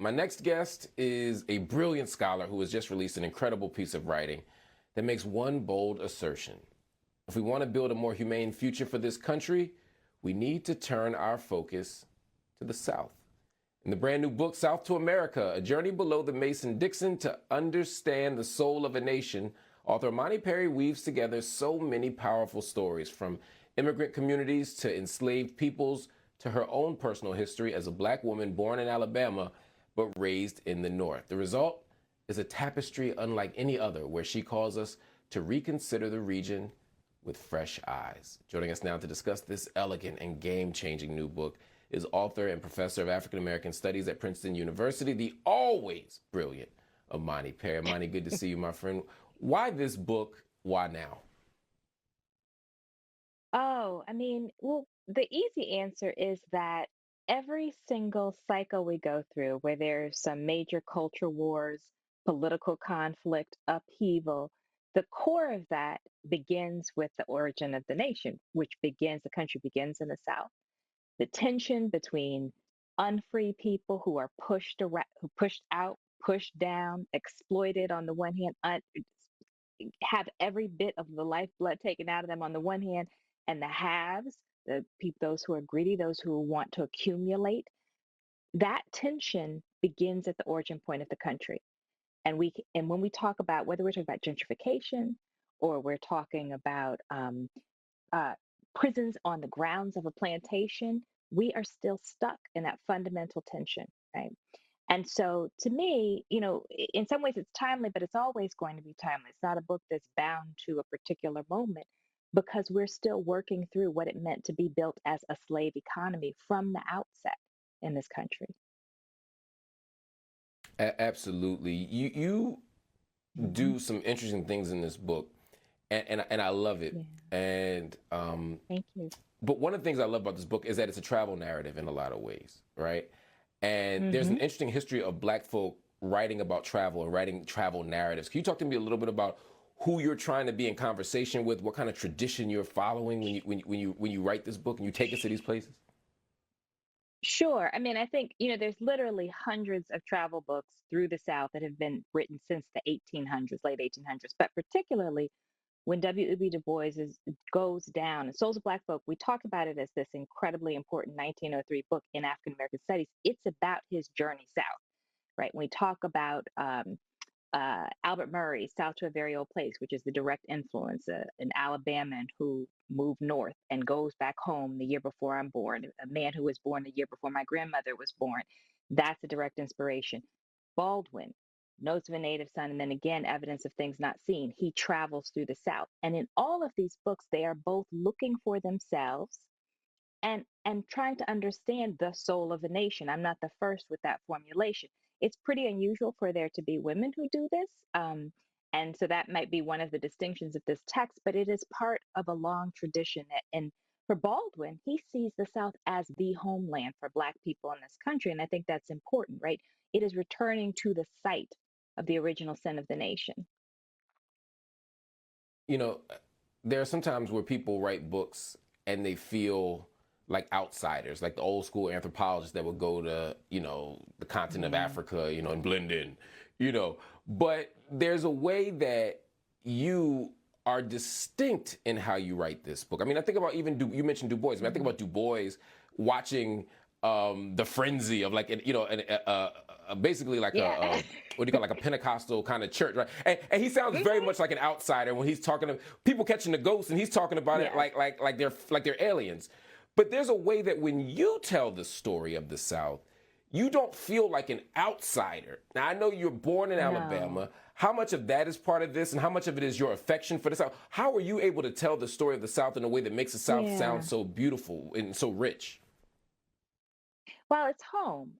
My next guest is a brilliant scholar who has just released an incredible piece of writing that makes one bold assertion. If we want to build a more humane future for this country, we need to turn our focus to the South. In the brand new book, South to America, A Journey Below the Mason-Dixon to Understand the Soul of a Nation, author Imani Perry weaves together so many powerful stories, from immigrant communities to enslaved peoples to her own personal history as a Black woman born in Alabama but raised in the North. The result is a tapestry unlike any other, where she calls us to reconsider the region with fresh eyes. Joining us now to discuss this elegant and game-changing new book is author and professor of African American Studies at Princeton University, the always brilliant Imani Perry. Imani, good to see you, my friend. Why this book? Why now? Well, the easy answer is that every single cycle we go through, where there's some major culture wars, political conflict, upheaval, the core of that begins with the origin of the nation, the country begins in the South. The tension between unfree people who are who pushed out, pushed down, exploited on the one hand, have every bit of the lifeblood taken out of them on the one hand, and the haves, the people, those who are greedy, those who want to accumulate. That tension begins at the origin point of the country. And when we talk about, whether we're talking about gentrification or we're talking about uh, prisons on the grounds of a plantation, we are still stuck in that fundamental tension, right? And so to me, in some ways it's timely, but it's always going to be timely. It's not a book that's bound to a particular moment, because we're still working through what it meant to be built as a slave economy from the outset in this country. Absolutely. You Hmm. do some interesting things in this book, and I love it. Yeah, And thank you. but one of the things I love about this book is that it's a travel narrative in a lot of ways, right? And there's an Hmm. interesting history of Black folk writing about travel and writing travel narratives. Can you talk to me a little bit about who you're trying to be in conversation with, what kind of tradition you're following when you write this book and you take us to these places? Sure. I think, there's literally hundreds of travel books through the South that have been written since the 1800s, late 1800s, but particularly when W.E.B. Du Bois goes down and Souls of Black Folk, we talk about it as this incredibly important 1903 book in African American studies. It's about his journey south, right? When we talk about Albert Murray, South to a Very Old Place, which is the direct influence, an Alabaman who moved north and goes back home the year before I'm born, a man who was born the year before my grandmother was born. That's a direct inspiration. Baldwin, Notes of a Native Son, and then again, Evidence of Things Not Seen. He travels through the South. And in all of these books, they are both looking for themselves and trying to understand the soul of a nation. I'm not the first with that formulation. It's pretty unusual for there to be women who do this. And so that might be one of the distinctions of this text, but it is part of a long tradition. And for Baldwin, he sees the South as the homeland for Black people in this country. And I think that's important, right? It is returning to the site of the original sin of the nation. You know, there are some times where people write books and they feel like outsiders, like the old school anthropologists that would go to, the continent of Mm, Africa, and blend in, you know. But there's a way that you are distinct in how you write this book. I mean, I think about you mentioned Du Bois. I mean, I think mhm. about Du Bois watching the frenzy of, like, basically like Yeah. what do you call, like a Pentecostal kind of church, right? And he sounds very Hmm. much like an outsider when he's talking to people catching the ghosts, and he's talking about it Yes. like they're aliens. But there's a way that when you tell the story of the South, you don't feel like an outsider. Now, I know you're born in No. Alabama. How much of that is part of this, and how much of it is your affection for the South? How are you able to tell the story of the South in a way that makes the South sound Yeah. so beautiful and so rich? Well, it's home.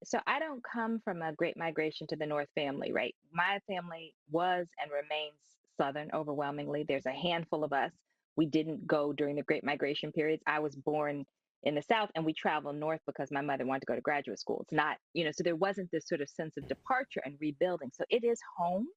So I don't come from a great migration to the North family, right? My family was and remains Southern overwhelmingly. There's a handful of us. We didn't go during the Great Migration periods. I was born in the South and we traveled north because my mother wanted to go to graduate school. It's not, so there wasn't this sort of sense of departure and rebuilding. So it is home.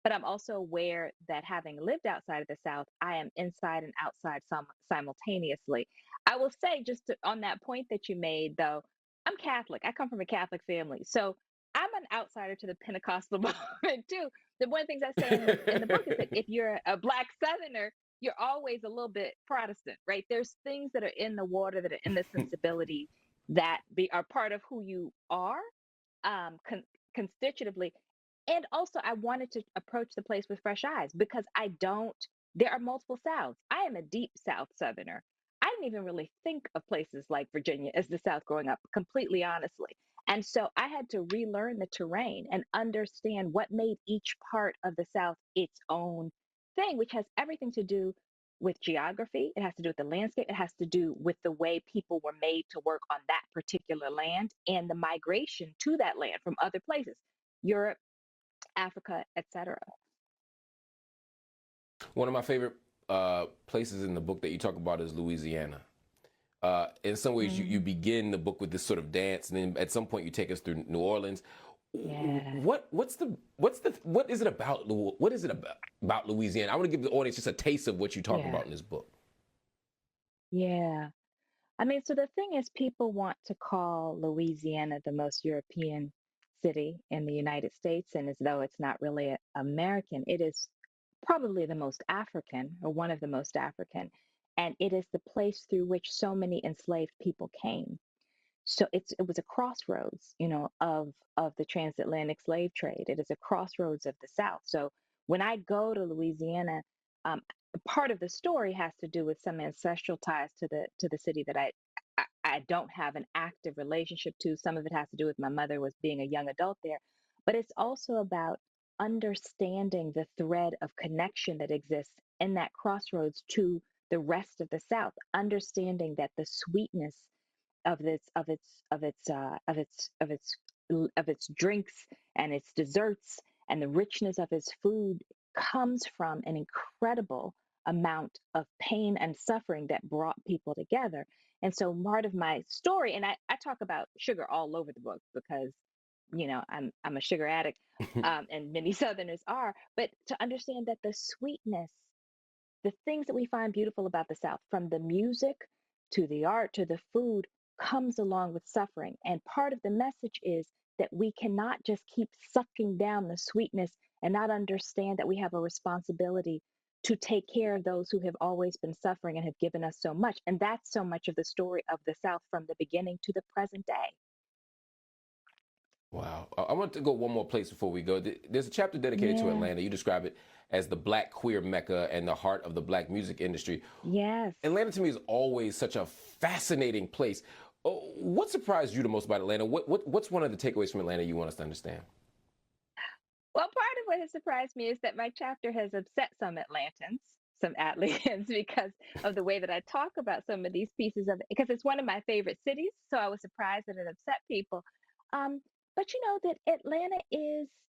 But I'm also aware that having lived outside of the South, I am inside and outside simultaneously. I will say, on that point that you made, though, I'm Catholic. I come from a Catholic family. So an outsider to the Pentecostal movement too. The one of the things I say in the book is that if you're a Black Southerner, you're always a little bit Protestant, right? There's things that are in the water that are in the sensibility that are part of who you are, um, con- constitutively. And also, I wanted to approach the place with fresh eyes because I don't, there are multiple Souths. I am a deep South Southerner. I didn't even really think of places like Virginia as the South growing up, completely honestly. And so I had to relearn the terrain and understand what made each part of the South its own thing, which has everything to do with geography. It has to do with the landscape. It has to do with the way people were made to work on that particular land and the migration to that land from other places, Europe, Africa, etc. One of my favorite places in the book that you talk about is Louisiana. In some ways, you Mm, begin the book with this sort of dance, and then at some point you take us through New Orleans. yeah, What is it about about Louisiana? I want to give the audience just a taste of what you talk yeah, about in this book. yeah. I mean, so the thing is, people want to call Louisiana the most European city in the United States, and as though it's not really American, it is probably the most African or one of the most African. And it is the place through which so many enslaved people came. So it was a crossroads, of the transatlantic slave trade. It is a crossroads of the South. So when I go to Louisiana, um, part of the story has to do with some ancestral ties to the city that I don't have an active relationship to. Some of it has to do with my mother was being a young adult there, but it's also about understanding the thread of connection that exists in that crossroads to the rest of the South, understanding that the sweetness of this of its drinks and its desserts and the richness of its food comes from an incredible amount of pain and suffering that brought people together. And so part of my story, and I talk about sugar all over the book because I'm a sugar addict, and many Southerners are, but to understand that the sweetness, the things that we find beautiful about the South, from the music to the art to the food, comes along with suffering. And part of the message is that we cannot just keep sucking down the sweetness and not understand that we have a responsibility to take care of those who have always been suffering and have given us so much. And that's so much of the story of the South from the beginning to the present day. Wow. I want to go one more place before we go. There's a chapter dedicated to Yeah. Atlanta. You describe it as the Black queer mecca and the heart of the Black music industry. Yes. Atlanta to me is always such a fascinating place. What surprised you the most about Atlanta? What's one of the takeaways from Atlanta you want us to understand? Well, part of what has surprised me is that my chapter has upset some Atlantans, some Atleans, because of the way that I talk about some of these pieces of it, because it's one of my favorite cities. So I was surprised that it upset people. Um, but you know that Atlanta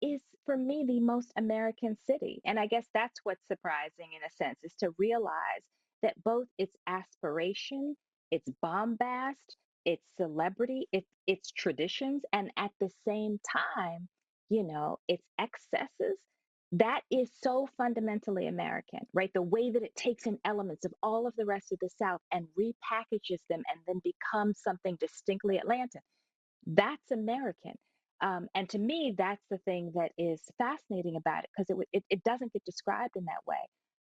is for me the most American city, and I guess that's what's surprising in a sense is to realize that both its aspiration, its bombast, its celebrity, its traditions, and at the same time its excesses, that is so fundamentally American, right? The way that it takes in elements of all of the rest of the South and repackages them and then becomes something distinctly Atlanta. That's American. And to me, that's the thing that is fascinating about it because it doesn't get described in that way.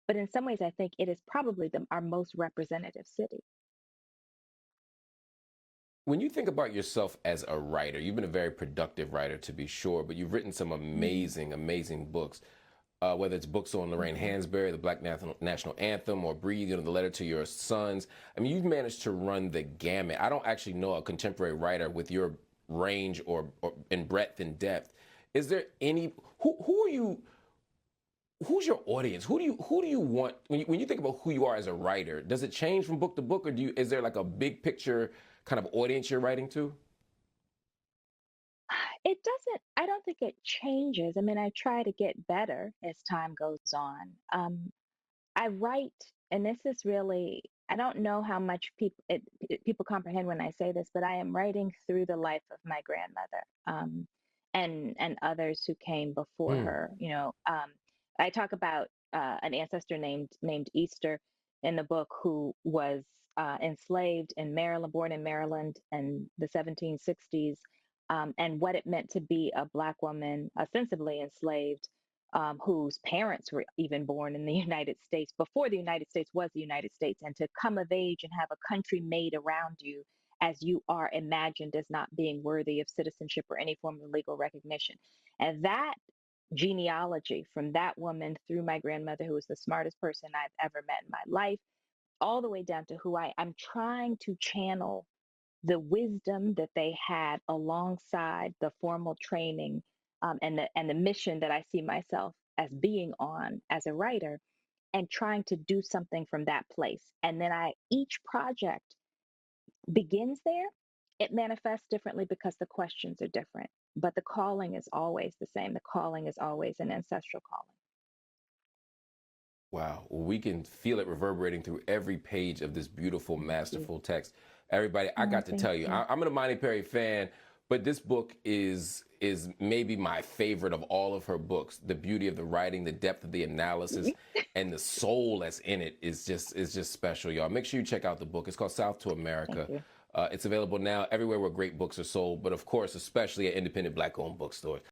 But in some ways, I think it is probably our most representative city. When you think about yourself as a writer, you've been a very productive writer to be sure, but you've written some Mm, amazing, amazing books. Whether it's books on Lorraine mhm. Hansberry, the Black National Anthem, or Breathe, the letter to your sons. I mean, you've managed to run the gamut. I don't actually know a contemporary writer with your range or in breadth and depth. Is there any who are you? Who's your audience? Who do you want when you think about who you are as a writer? Does it change from book to book, or is there like a big picture kind of audience you're writing to? It doesn't, I don't think it changes. I mean, I try to get better as time goes on. I write, and this is really, I don't know how much people comprehend when I say this, but I am writing through the life of my grandmother, and others who came before Hmm. her. I talk about an ancestor named Easter in the book who was enslaved in Maryland, born in Maryland in the 1760s, and what it meant to be a Black woman, ostensibly enslaved, whose parents were even born in the United States before the United States was the United States, and to come of age and have a country made around you as you are imagined as not being worthy of citizenship or any form of legal recognition. And that genealogy from that woman through my grandmother, who was the smartest person I've ever met in my life, all the way down to I'm trying to channel the wisdom that they had alongside the formal training, and the mission that I see myself as being on as a writer, and trying to do something from that place. And then each project begins there. It manifests differently because the questions are different, but the calling is always the same. The calling is always an ancestral calling. Wow. Well, we can feel it reverberating through every page of this beautiful, masterful text. Everybody, I Oh, got to thank tell you, you. I'm an Imani Perry fan, but this book is maybe my favorite of all of her books. The beauty of the writing, the depth of the analysis, and the soul that's in it is just special, y'all. Make sure you check out the book. It's called South to Thank America. you. It's available now everywhere where great books are sold, but of course, especially at independent Black-owned bookstores.